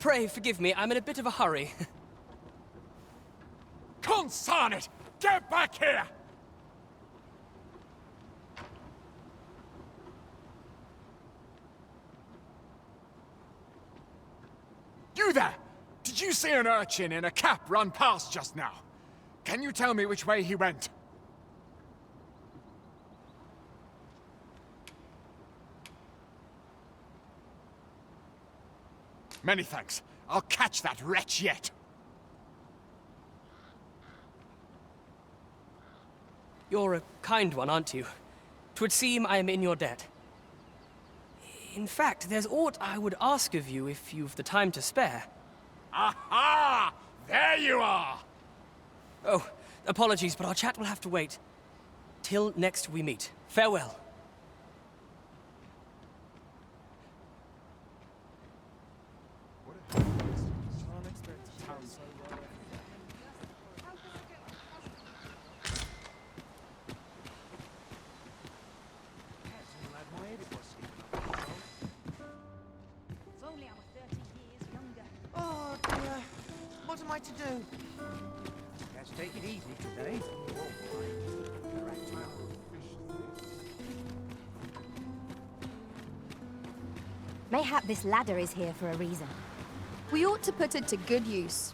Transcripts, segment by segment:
Pray forgive me, I'm in a bit of a hurry. Consarn it! Get back here! You there! Did you see an urchin in a cap run past just now? Can you tell me which way he went? Many thanks. I'll catch that wretch yet. You're a kind one, aren't you? 'Twould seem I am in your debt. In fact, there's aught I would ask of you if you've the time to spare. Aha! There you are! Oh, apologies, but our chat will have to wait. Till next we meet. Farewell. Oh dear, what am I to do? Let's take it easy today. Mayhap this ladder is here for a reason. We ought to put it to good use.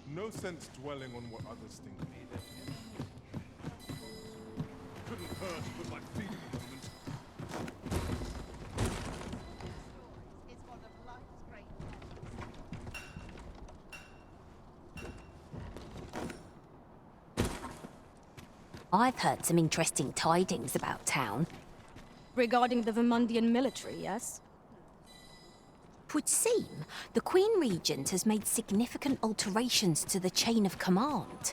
No sense dwelling on what others think. Couldn't hurt to put my feet in the moment. I've heard some interesting tidings about town. Regarding the Vermundian military, yes? 'Twould seem the Queen Regent has made significant alterations to the chain of command.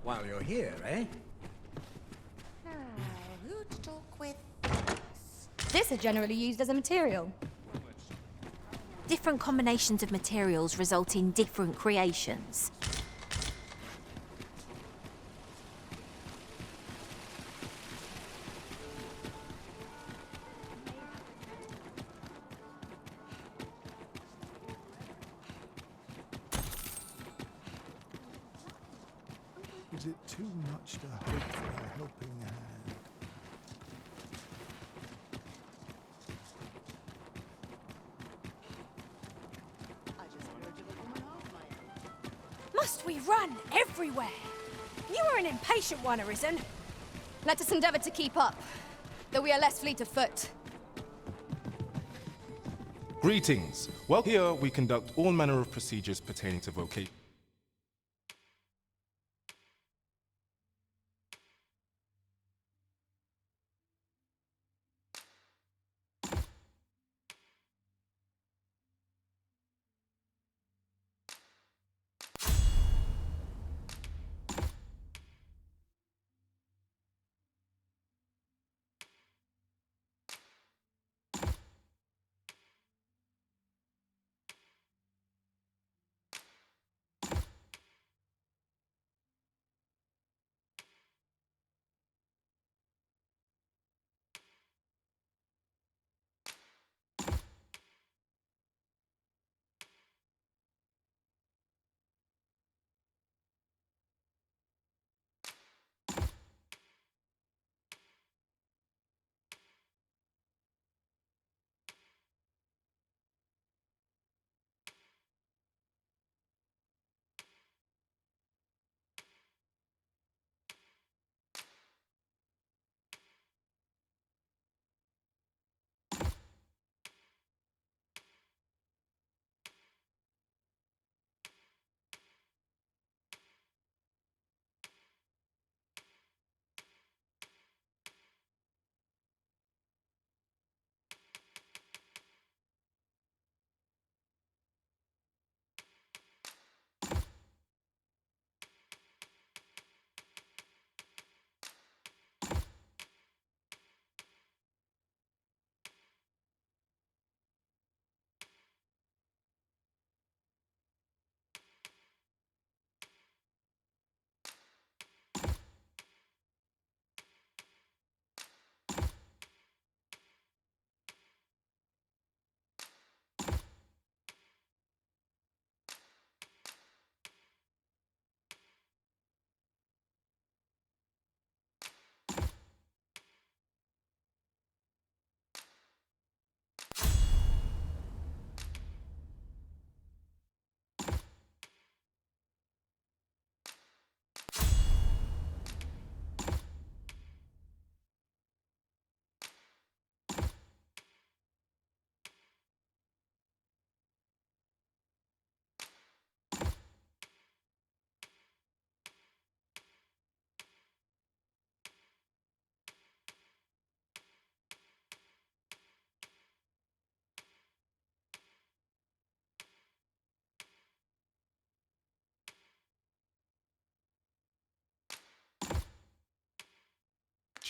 While you're here, eh? Now, who to talk with? This is generally used as a material. Different combinations of materials result in different creations. Is it too much to hope for a helping hand? Must we run everywhere? You are an impatient one, Arisen. Let us endeavor to keep up, though we are less fleet of foot. Greetings. Well, here we conduct all manner of procedures pertaining to vocation.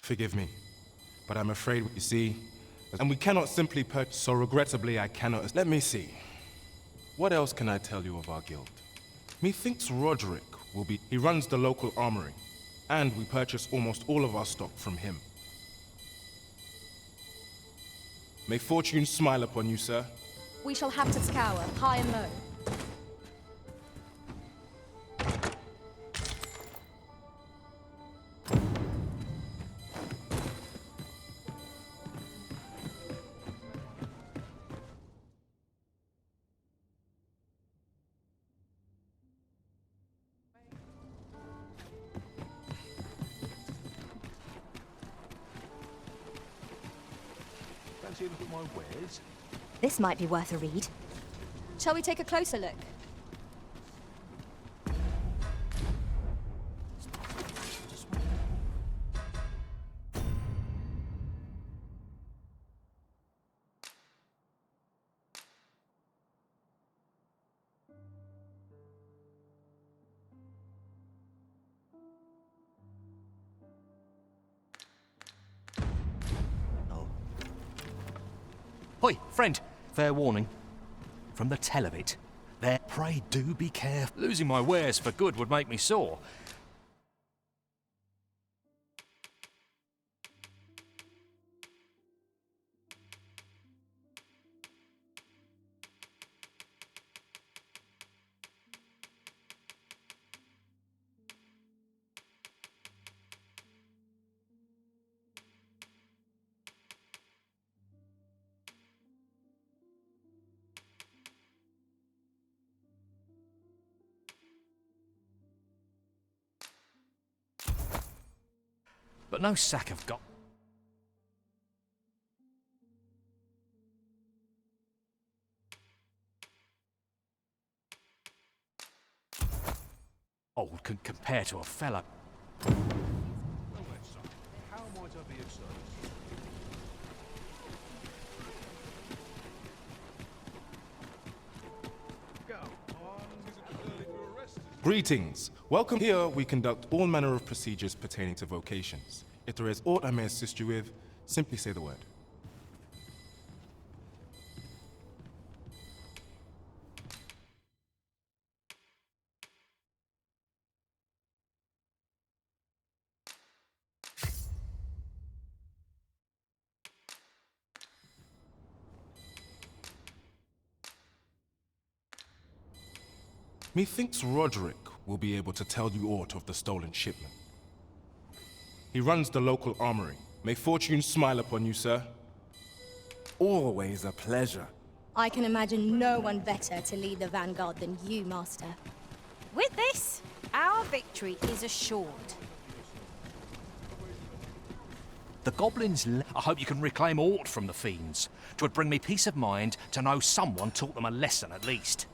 Forgive me, but I'm afraid what you see, and we cannot simply purchase, so regrettably I cannot. Let me see. What else can I tell you of our guild? Methinks Roderick will be. He runs the local armory, and we purchase almost all of our stock from him. May fortune smile upon you, sir. We shall have to scour, high and low. Fancy a look at my wares? This might be worth a read. Shall we take a closer look? Hoi, friend. Fair warning. From the tell of it, there. Pray do be careful. Losing my wares for good would make me sore. But no sack have got. Old can compare to a fella. How might I be of service? Greetings. Welcome. Here we conduct all manner of procedures pertaining to vocations. If there is aught I may assist you with, simply say the word. Methinks Roderick will be able to tell you aught of the stolen shipment. He runs the local armory. May fortune smile upon you, sir. Always a pleasure. I can imagine no one better to lead the vanguard than you, Master. With this, our victory is assured. The goblins. I hope you can reclaim aught from the fiends. 'Twould bring me peace of mind to know someone taught them a lesson at least.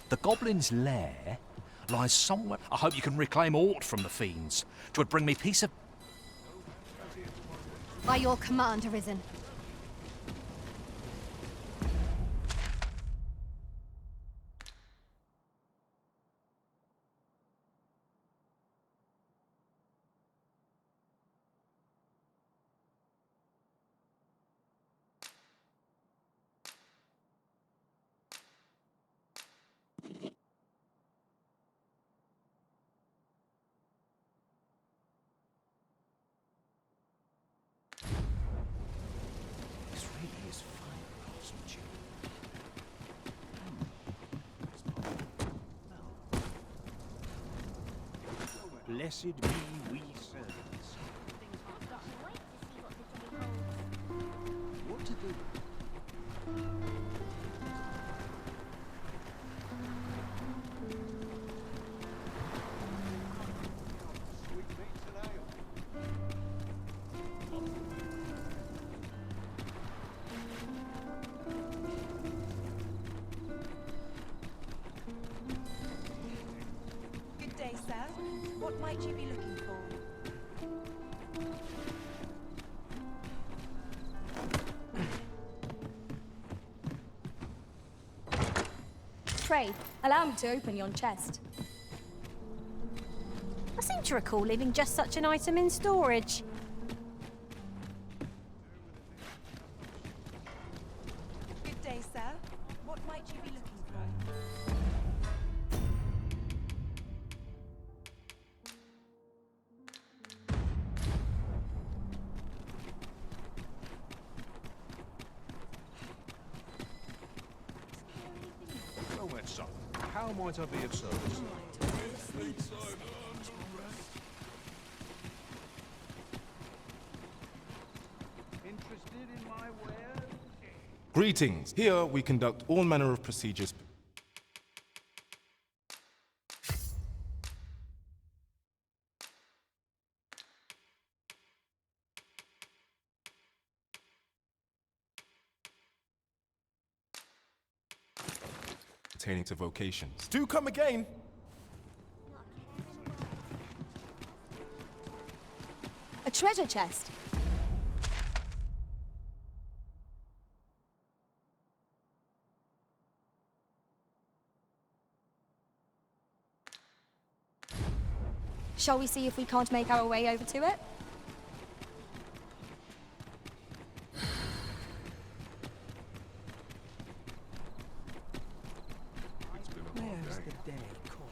The goblin's lair lies somewhere. I hope you can reclaim aught from the fiends. 'Twould bring me peace of. By your command, Arisen. This really is fine, craftsmanship. Blessed be we servants. What to do? Good day, sir. What might you be looking for? Pray, allow me to open yon chest. I seem to recall leaving just such an item in storage. Good day, sir. What might you be looking for? Well met, son. How might I be of service? Interested in my wares? Greetings. Here we conduct all manner of procedures. Pertaining to vocations. Do come again! A treasure chest. Shall we see if we can't make our way over to it? Where's the day calling?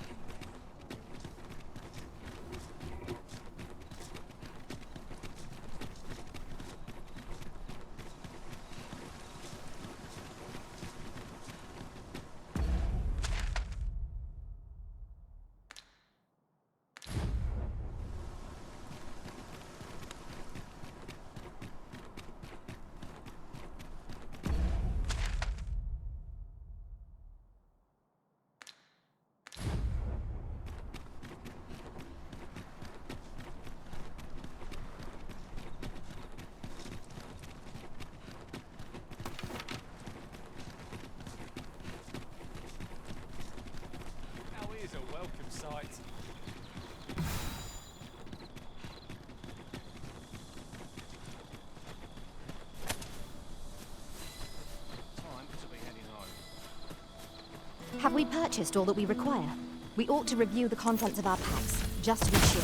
Have we purchased all that we require? We ought to review the contents of our packs, just to be sure.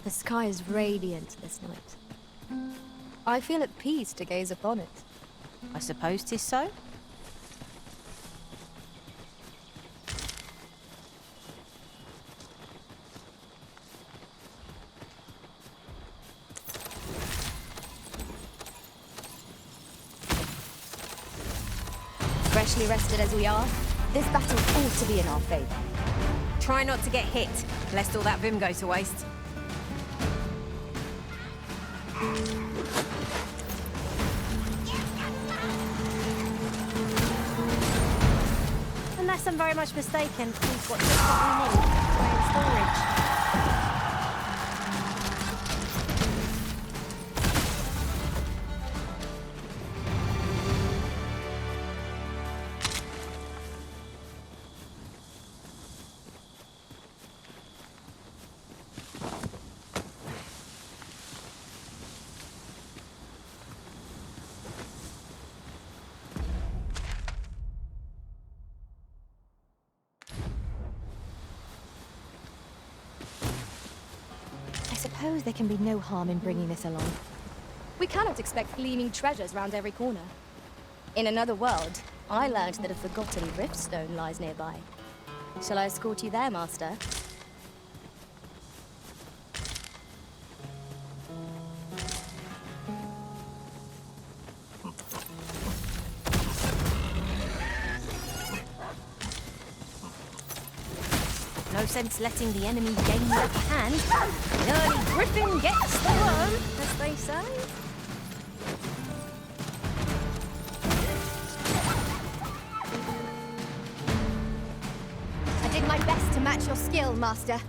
The sky is radiant this night. I feel at peace to gaze upon it. I suppose 'tis so. Freshly rested as we are, this battle ought to be in our favor. Try not to get hit, lest all that vim go to waste. Unless I'm very much mistaken, we've got just what we need to lay in storage. I suppose there can be no harm in bringing this along. We cannot expect gleaming treasures round every corner. In another world, I learned that a forgotten riftstone lies nearby. Shall I escort you there, Master? No sense letting the enemy gain the upper hand. An early griffin gets the worm, as they say. I did my best to match your skill, Master.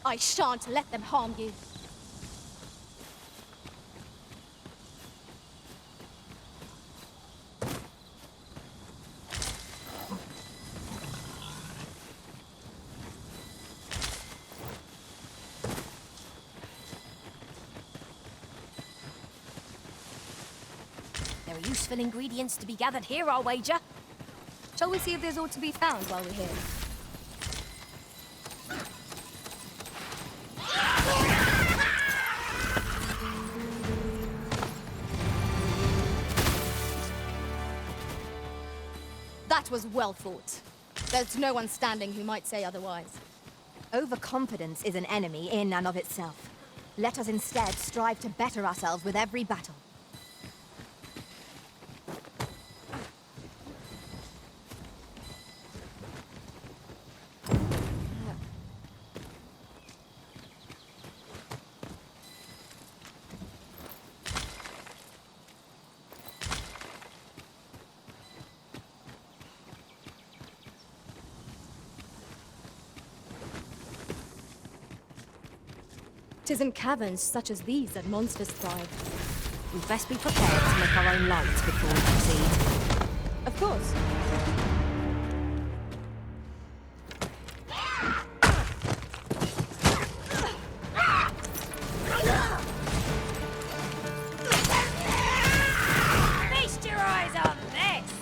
I shan't let them harm you. useful ingredients to be gathered here, I'll wager. Shall we see if there's aught to be found while we're here? That was well fought. There's no one standing who might say otherwise. Overconfidence is an enemy in and of itself. Let us instead strive to better ourselves with every battle. Tis in caverns such as these that monsters thrive. We'd best be prepared to make our own lights before we proceed. Of course. Feast your eyes on this!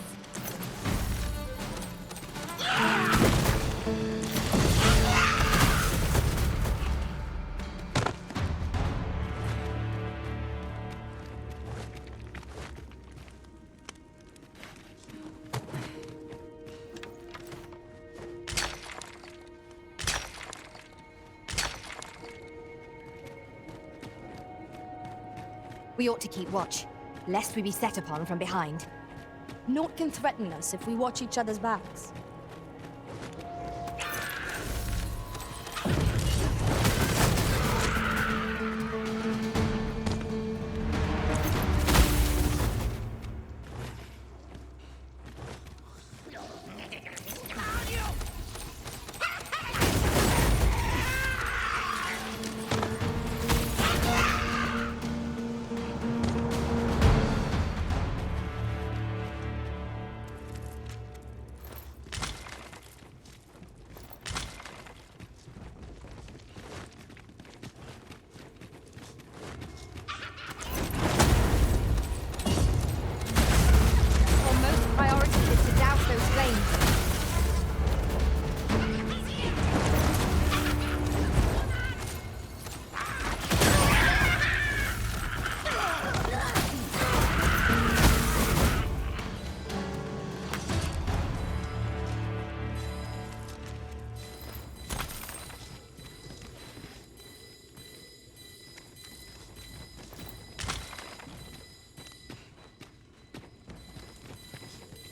We ought to keep watch, lest we be set upon from behind. Naught can threaten us if we watch each other's backs.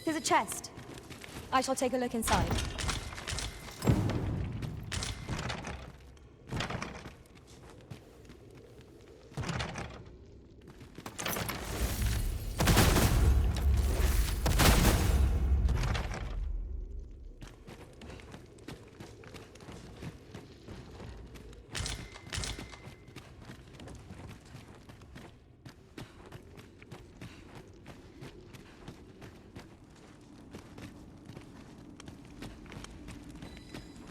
There's a chest. I shall take a look inside.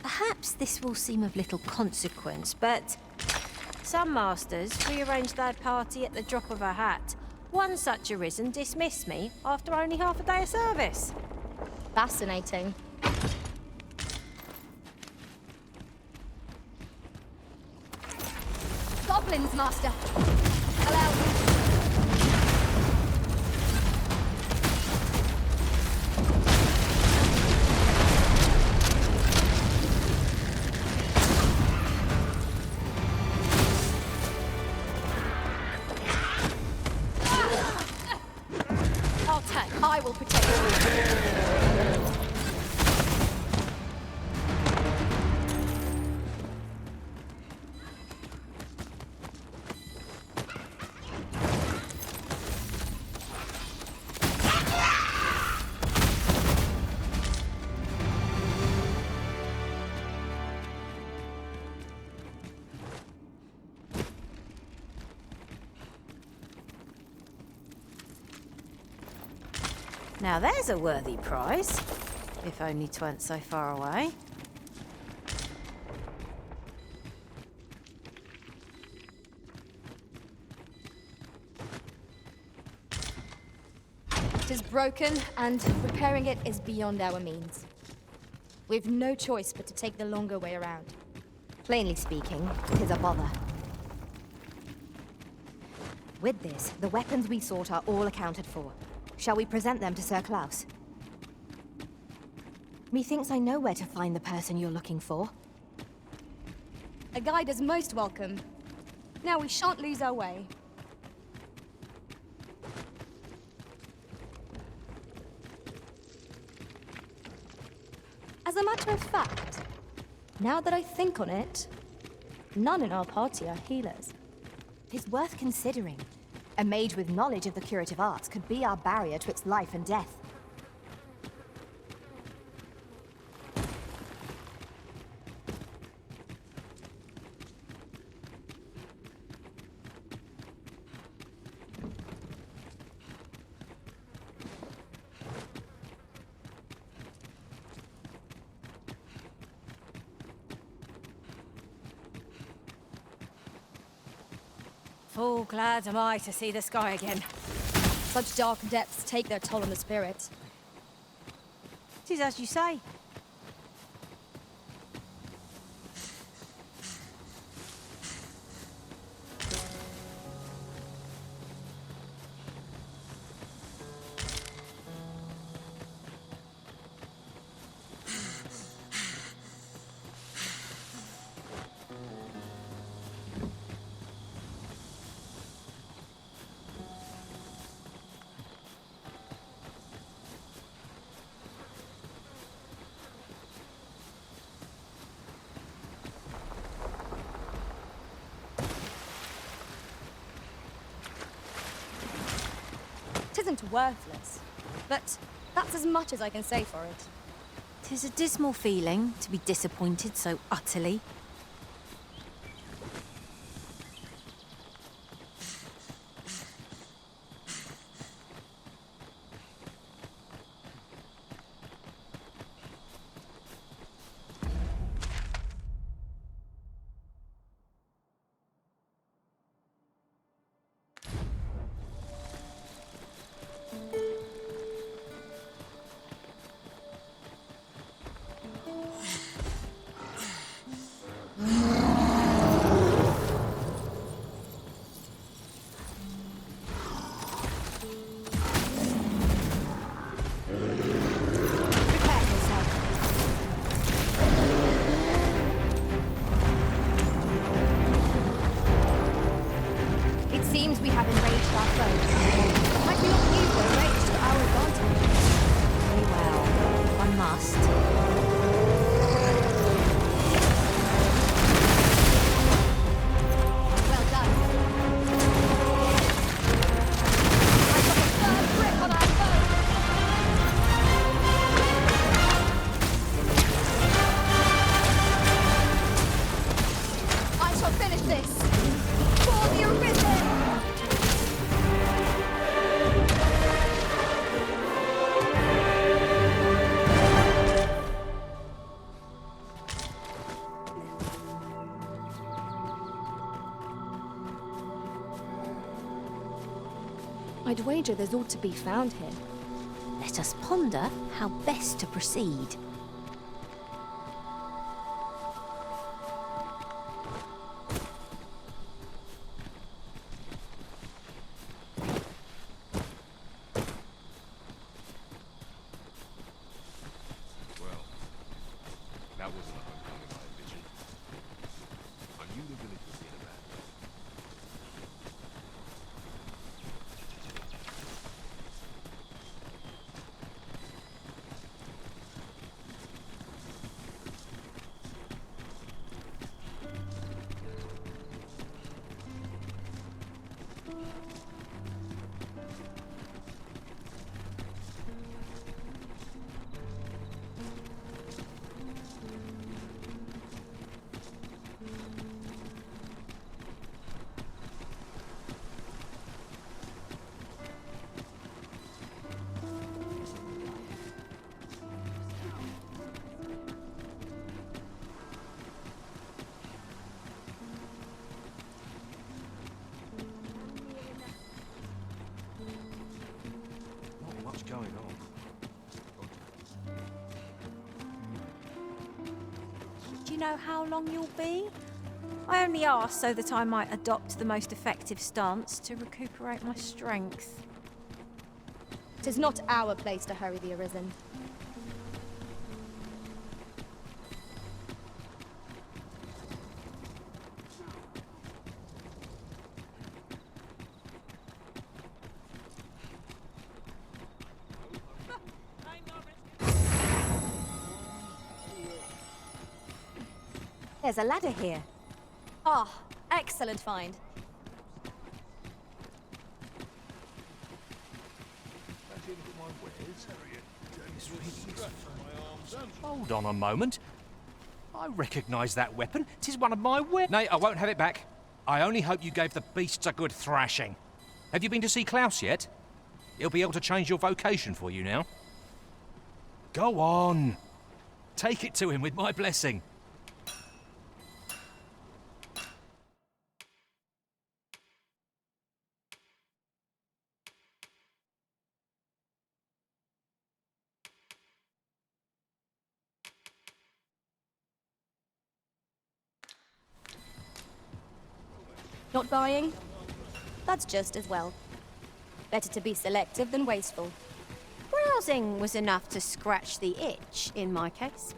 Perhaps this will seem of little consequence, but some masters rearrange their party at the drop of a hat. One such arisen dismissed me after only half a day of service. Fascinating. Goblins, Master! Allow me. I will protect you. Now there's a worthy prize, if only 'tweren't so far away. broken, and repairing it is beyond our means. We've no choice but to take the longer way around. Plainly speaking, 'tis a bother. With this, the weapons we sought are all accounted for. Shall we present them to Sir Klaus? Methinks I know where to find the person you're looking for. A guide is most welcome. Now we shan't lose our way. As a matter of fact, now that I think on it, none in our party are healers. 'Tis worth considering. A mage with knowledge of the curative arts could be our barrier twixt life and death. Full glad am I to see the sky again. Such dark depths take their toll on the spirit. 'Tis as you say. Tisn't worthless, but that's as much as I can say for it. 'Tis a dismal feeling to be disappointed so utterly. We have enraged our foe. Might we not use the rage to our advantage? Very well. One must. Well done. I got a firm grip on our foe. I shall finish this. For the arisen! I'd wager there's ought to be found here. Let us ponder how best to proceed. Well, that wasn't a homecoming I envisioned. I knew the village was in a bad way. know how long you'll be? I only ask so that I might adopt the most effective stance to recuperate my strength. 'Tis not our place to hurry the Arisen. There's a ladder here. Ah, excellent find. Hold on a moment. I recognise that weapon. 'Tis one of my Nay, I won't have it back. I only hope you gave the beasts a good thrashing. Have you been to see Klaus yet? He'll be able to change your vocation for you now. Go on. Take it to him with my blessing. Not buying? That's just as well. Better to be selective than wasteful. Browsing was enough to scratch the itch, in my case.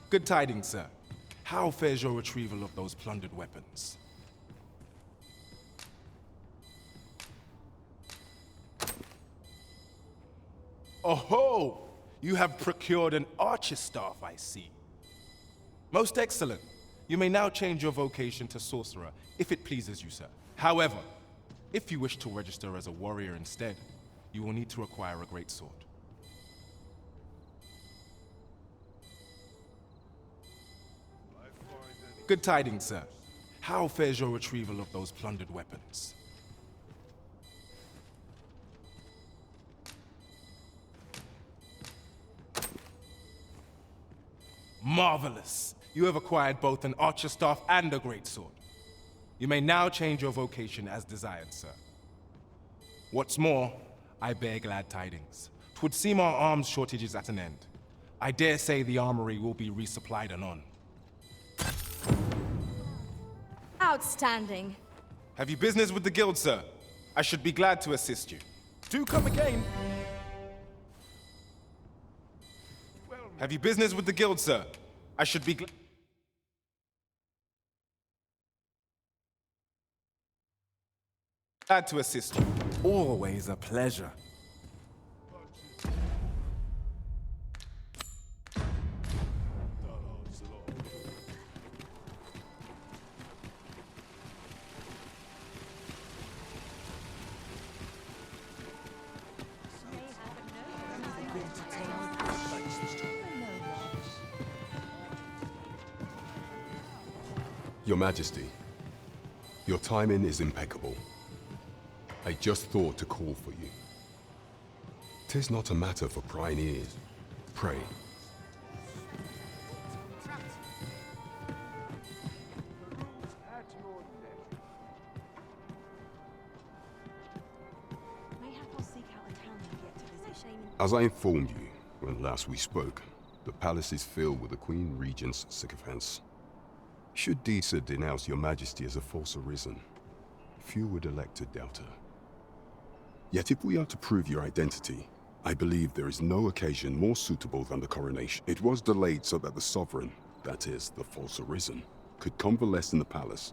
Good tidings, sir. How fares your retrieval of those plundered weapons? Oh-ho! You have procured an archer staff, I see. Most excellent. You may now change your vocation to sorcerer, if it pleases you, sir. However, if you wish to register as a warrior instead, you will need to acquire a greatsword. Good tidings, sir. How fares your retrieval of those plundered weapons? Marvelous! You have acquired both an archer staff and a greatsword. You may now change your vocation as desired, sir. What's more, I bear glad tidings. 'Twould seem our arms shortage is at an end. I dare say the armory will be resupplied anon. Outstanding. Have you business with the guild, sir? I should be glad to assist you. Do come again. Have you business with the guild, sir? I should be glad to assist you. Always a pleasure. Your Majesty, your timing is impeccable. I just thought to call for you. 'Tis not a matter for prying ears. Pray. As I informed you when last we spoke, the palace is filled with the Queen Regent's sycophants. Should Disa denounce your Majesty as a false arisen, few would elect to doubt her. Yet if we are to prove your identity, I believe there is no occasion more suitable than the coronation. It was delayed so that the sovereign, that is, the false arisen, could convalesce in the palace,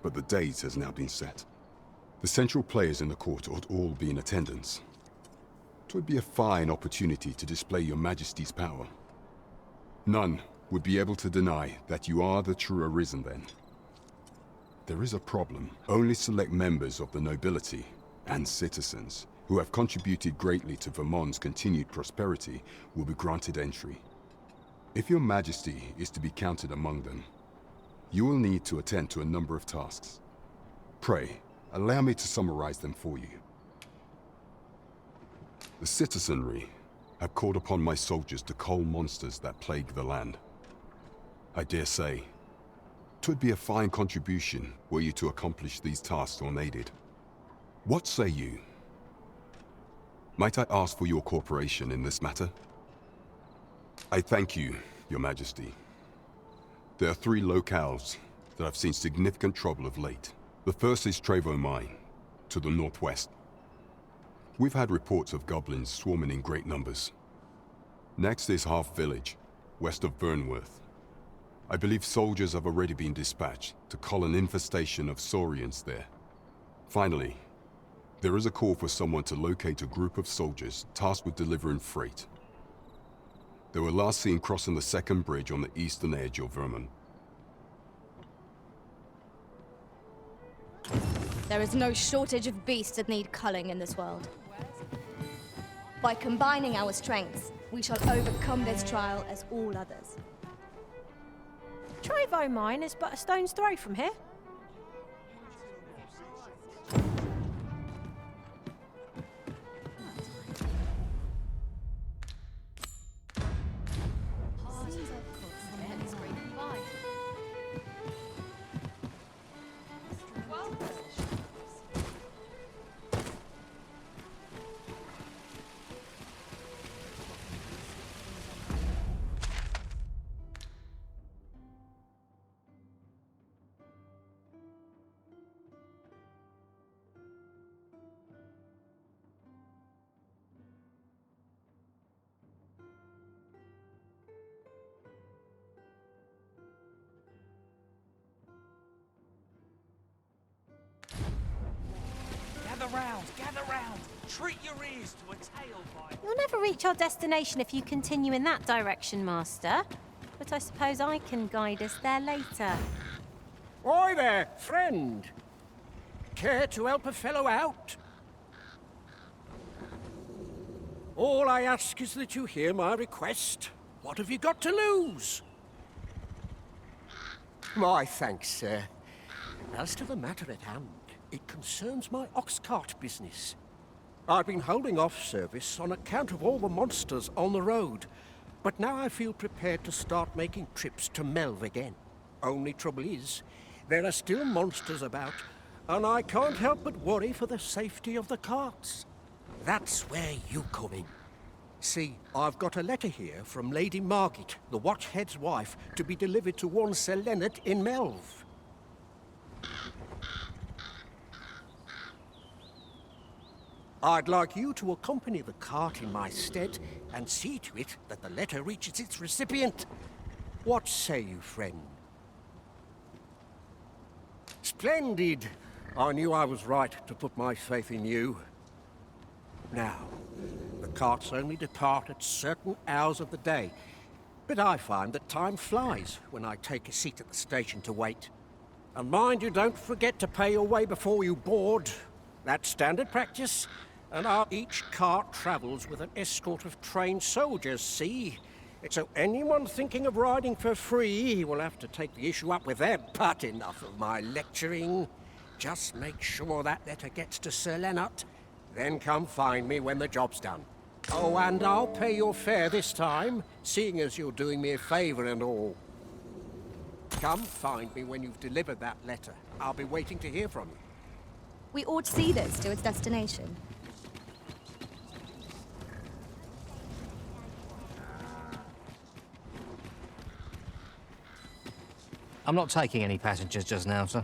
but the date has now been set. The central players in the court ought all be in attendance. 'Twould be a fine opportunity to display your Majesty's power. None would be able to deny that you are the true arisen then. There is a problem. Only select members of the nobility and citizens who have contributed greatly to Vermont's continued prosperity will be granted entry. If your Majesty is to be counted among them, you will need to attend to a number of tasks. Pray, allow me to summarize them for you. The citizenry have called upon my soldiers to cull monsters that plague the land. I dare say, 'twould be a fine contribution were you to accomplish these tasks unaided. What say you? Might I ask for your cooperation in this matter? I thank you Your Majesty. There are 3 locales that I've seen significant trouble of late. The first is Trevo Mine, to the northwest. We've had reports of goblins swarming in great numbers. Next is Half Village, west of Vernworth. I believe soldiers have already been dispatched to cull an infestation of saurians there. Finally, there is a call for someone to locate a group of soldiers tasked with delivering freight. They were last seen crossing the second bridge on the eastern edge of Vermont. There is no shortage of beasts that need culling in this world. By combining our strengths, we shall overcome this trial as all others. Trevo Mine is but a stone's throw from here. Gather round! Treat your ears to a tail bite! We'll never reach our destination if you continue in that direction, Master. But I suppose I can guide us there later. Oi there, friend! Care to help a fellow out? All I ask is that you hear my request. What have you got to lose? My thanks, sir. As to the matter at hand, it concerns my ox cart business. I've been holding off service on account of all the monsters on the road, but now I feel prepared to start making trips to Melv again. Only trouble is, there are still monsters about, and I can't help but worry for the safety of the carts. That's where you come in. See, I've got a letter here from Lady Margit, the Watchhead's wife, to be delivered to one Sir Leonard in Melv. I'd like you to accompany the cart in my stead and see to it that the letter reaches its recipient. What say you, friend? Splendid! I knew I was right to put my faith in you. Now, the carts only depart at certain hours of the day, but I find that time flies when I take a seat at the station to wait. And mind you don't forget to pay your way before you board. That's standard practice. And each cart travels with an escort of trained soldiers, see? So anyone thinking of riding for free will have to take the issue up with them. But enough of my lecturing. Just make sure that letter gets to Sir Leonard. Then come find me when the job's done. Oh, and I'll pay your fare this time, seeing as you're doing me a favour and all. Come find me when you've delivered that letter. I'll be waiting to hear from you. We ought to see this to its destination. I'm not taking any passengers just now, sir.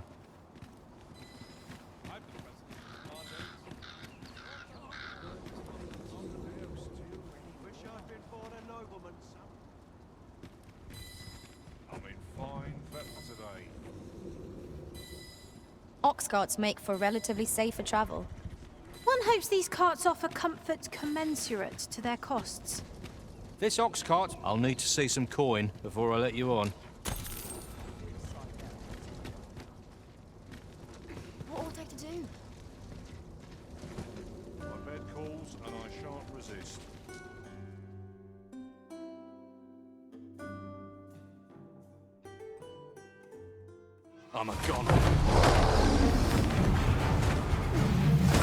Ox carts make for relatively safer travel. One hopes these carts offer comfort commensurate to their costs. This ox cart, I'll need to see some coin before I let you on. What ought I to do? My bed calls and I shan't resist. I'm a goner.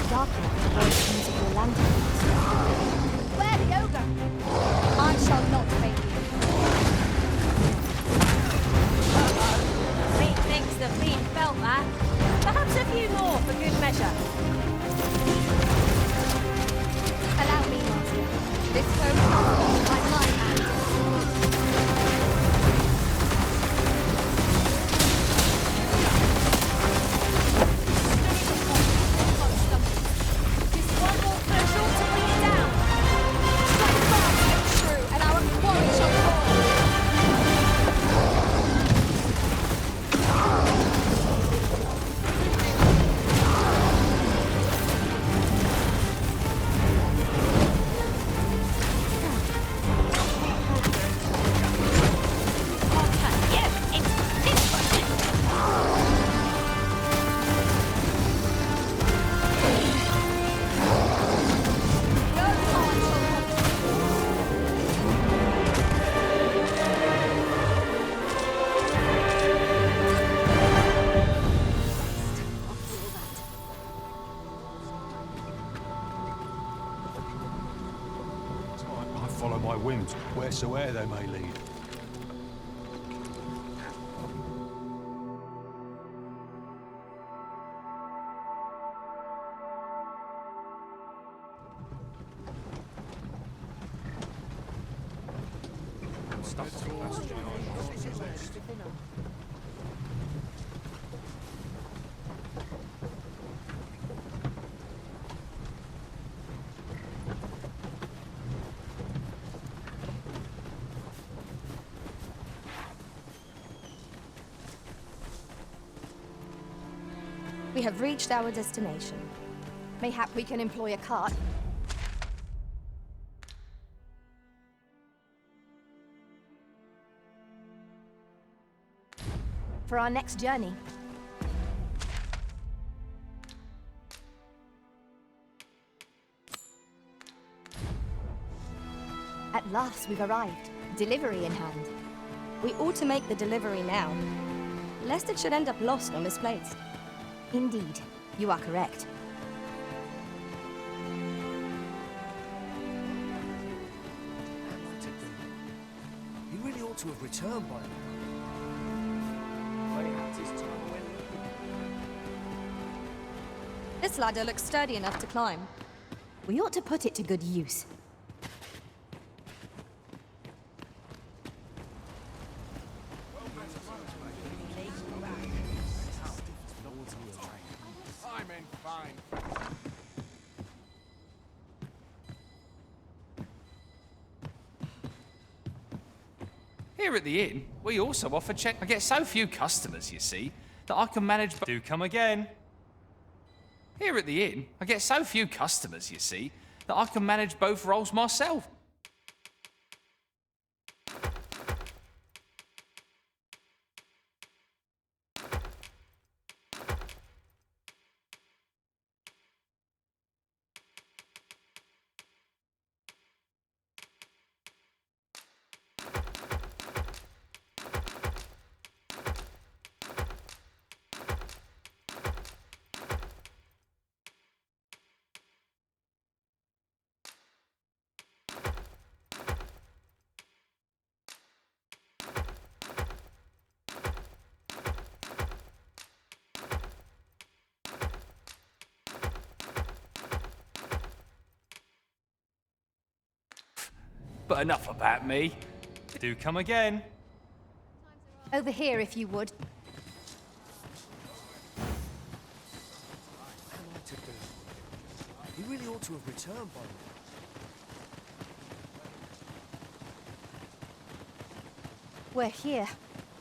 Dark enough to avoid the music of the lanterns. Where the ogre? I shall not pay you. Methinks the fiend felt that. Perhaps a few more for good measure. Allow me, Master. This phone comes by my hand. follow my whims, wheresoever they may lead. We have reached our destination. Mayhap we can employ a cart. For our next journey. At last we've arrived. Delivery in hand. We ought to make the delivery now, lest it should end up lost or misplaced. Indeed, you are correct. He really ought to have returned by now. This ladder looks sturdy enough to climb. We ought to put it to good use. Here at the inn, we also offer check. I get so few customers, you see, that I can manage. Do come again. Here at the inn, I get so few customers, you see, that I can manage both roles myself. But enough about me. Do come again. Over here, if you would. What am I to do? He really ought to have returned by now. We're here,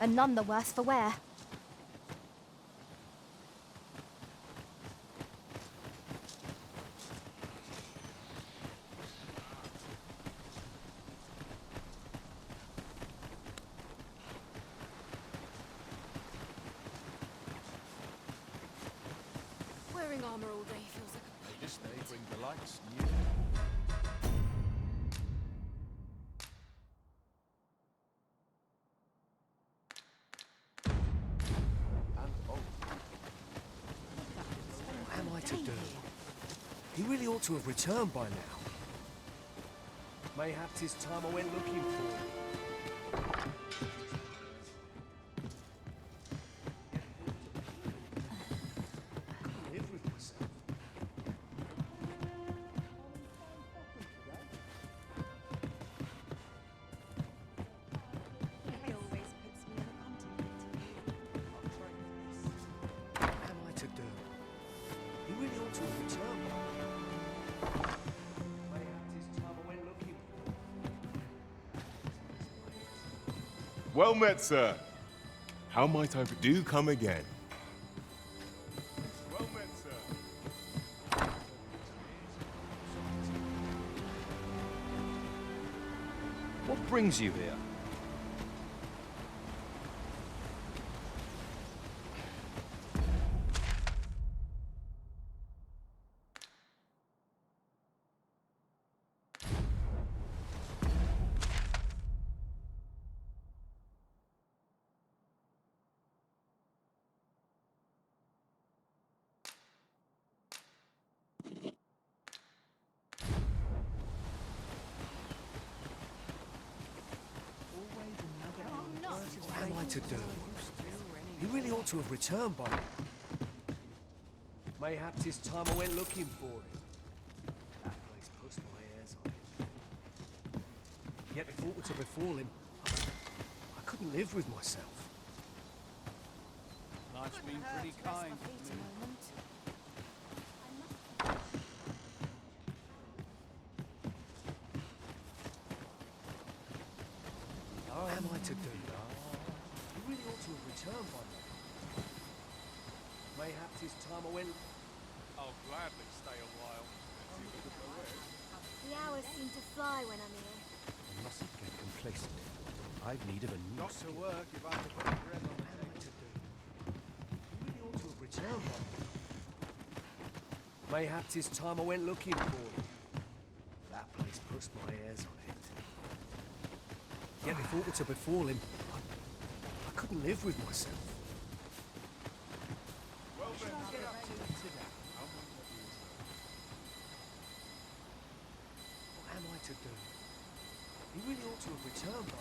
and none the worse for wear. Wearing armor all day feels like a This day bring delights new. What am I to do? He really ought to have returned by now. Mayhap 'tis time I went looking for him. Well met, sir. How might I do come again? Well met, sir. What brings you here? to do? He really ought to have returned by now. Mayhaps it's time I went looking for him. That place puts my hairs on it. Yet if aught were to befall him, I couldn't live with myself. Life's been pretty kind. How am I to do? He really ought to have returned by now. Mayhaps it's time I went... I'll gladly stay a while. The hours seem to fly when I'm here. I mustn't get complacent. I've need of a new Not to work if I have to put bread on the table. He really ought to have returned by now. Mayhaps it's time I went looking for him. That place puts my hairs on it. Yet if aught were to befall him, I couldn't live with myself. Well then, What get up to today? What am I to do? He really ought to have returned by now.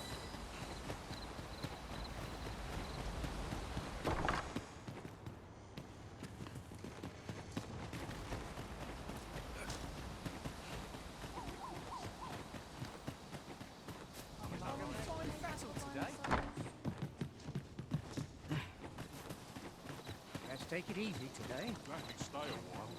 Let's take it easy today. Glad to stay a while.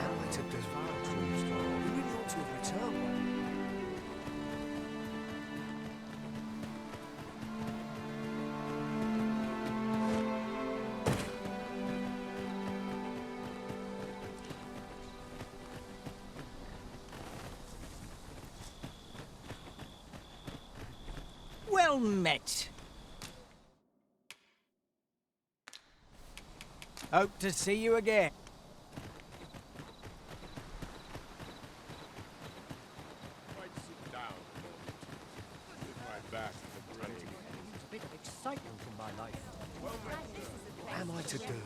How am I to do? He really ought to have returned by now. Well met. Hope to see you again. Might sit down a moment. With my back to the grave. A bit of excitement in my life. What am I to do?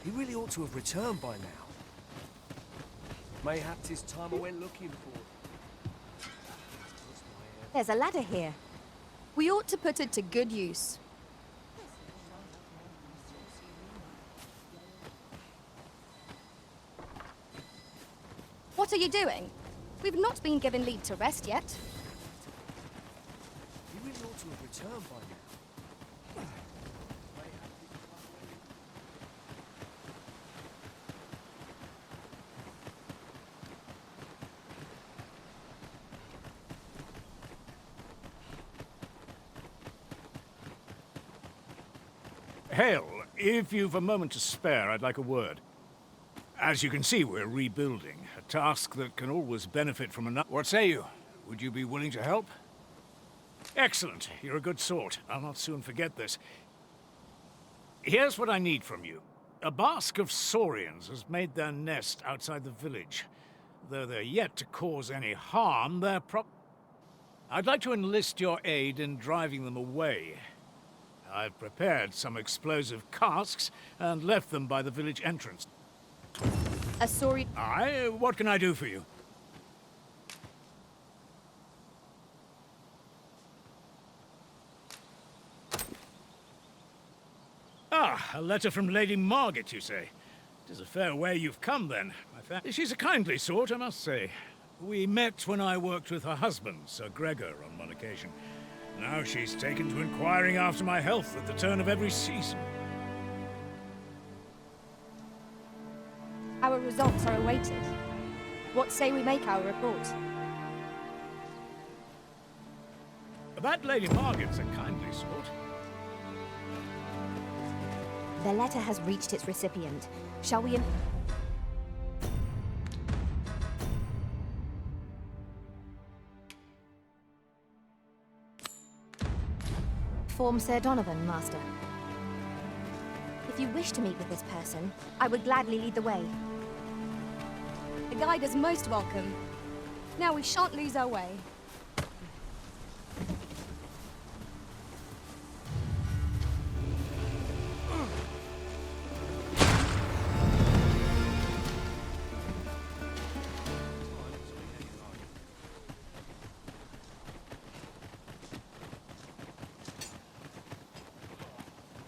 He really ought to have returned by now. Mayhaps it's time I went looking for him. There's a ladder here. We ought to put it to good use. What are you doing? We've not been given leave to rest yet. He really ought to have returned by now. Hale, if you've a moment to spare, I'd like a word. As you can see, we're rebuilding, a task that can always benefit from another. What say you? Would you be willing to help? Excellent. You're a good sort. I'll not soon forget this. Here's what I need from you. A bask of saurians has made their nest outside the village. Though they're yet to cause any harm, I'd like to enlist your aid in driving them away. I've prepared some explosive casks and left them by the village entrance. A saurian... Aye, what can I do for you? Ah, a letter from Lady Margaret, you say? It is a fair way you've come, then. She's a kindly sort, I must say. We met when I worked with her husband, Sir Gregor, on one occasion. Now she's taken to inquiring after my health at the turn of every season. Our results are awaited. What say we make our report? That Lady Margaret's a kindly sort. The letter has reached its recipient. Shall we... inform Sir Donovan, Master. If you wish to meet with this person, I would gladly lead the way. The guide is most welcome. Now we shan't lose our way.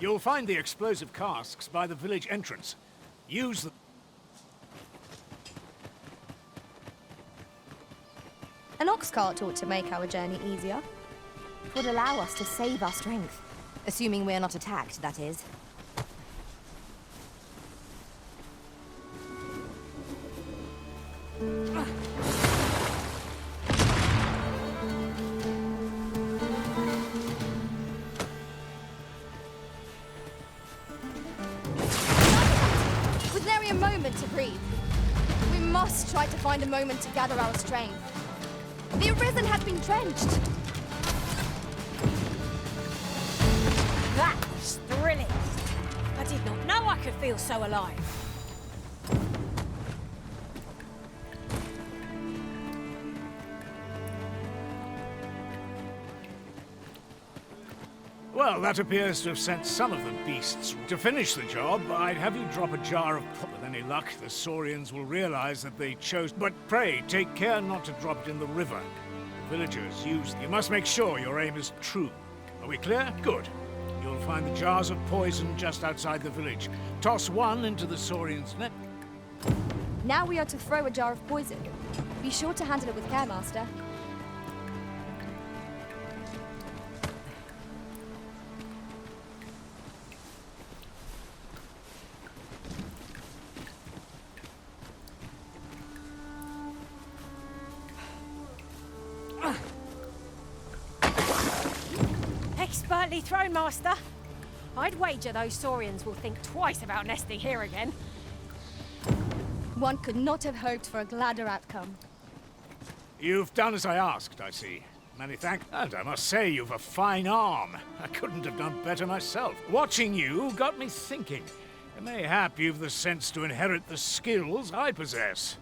You'll find the explosive casks by the village entrance. Use them. An ox cart ought to make our journey easier. It would allow us to save our strength. Assuming we're not attacked, that is. Was nary a moment to breathe. We must try to find a moment to gather our strength. The Arisen has been drenched. That was thrilling. I did not know I could feel so alive. Well, that appears to have sent some of the beasts. To finish the job, I'd have you drop a jar of... With any luck, the Saurians will realize that they chose... But pray, take care not to drop it in the river. The villagers use... You must make sure your aim is true. Are we clear? Good. You'll find the jars of poison just outside the village. Toss one into the Saurian's net. Now we are to throw a jar of poison. Be sure to handle it with care, Master. Expertly thrown, Master. I'd wager those Saurians will think twice about nesting here again. One could not have hoped for a gladder outcome. You've done as I asked, I see. Many thanks. And I must say, you've a fine arm. I couldn't have done better myself. Watching you got me thinking. Mayhap you've the sense to inherit the skills I possess.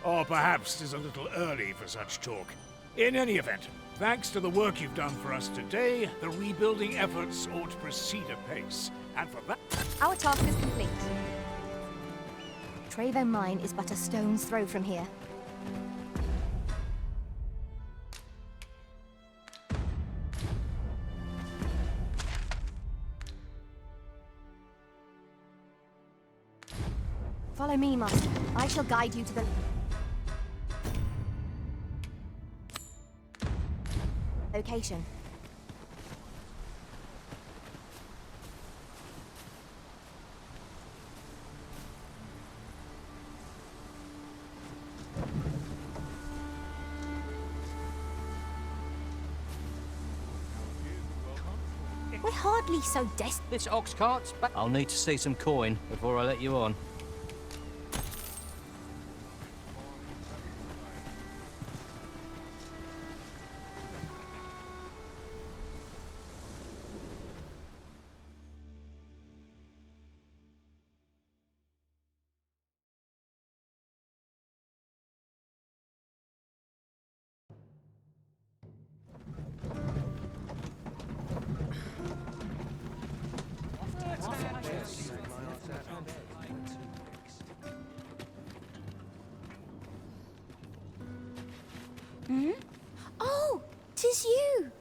Or perhaps 'tis a little early for such talk. In any event, thanks to the work you've done for us today, the rebuilding efforts ought to proceed apace. And for that... Our task is complete. Trevo Mine is but a stone's throw from here. Follow me, Master. I shall guide you to the... location. We're hardly so desperate. This ox cart's back. I'll need to see some coin before I let you on. Hmm? Oh, 'tis you!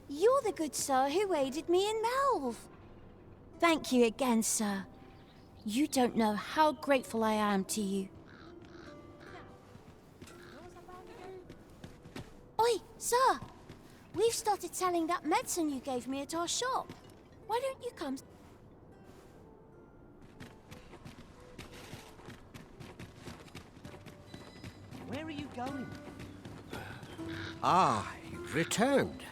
You're the good sir who aided me in Melve. Thank you again, sir. You don't know how grateful I am to you. Oi, sir! We've started selling that medicine you gave me at our shop. Why don't you come... Where are you going? Ah, you've returned.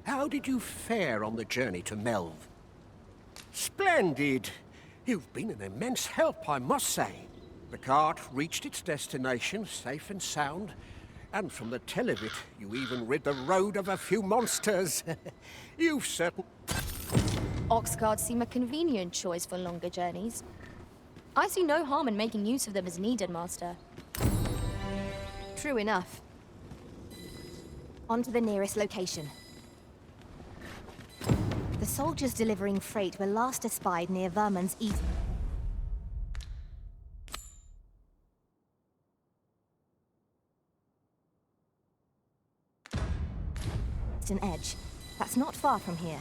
How did you fare on the journey to Melve? Splendid! You've been an immense help, I must say. The cart reached its destination safe and sound, And from the tell of it, you even rid the road of a few monsters. You've certain... Ox carts seem a convenient choice for longer journeys. I see no harm in making use of them as needed, Master. True enough. On to the nearest location. The soldiers delivering freight were last espied near Vermon's eastern edge. That's not far from here.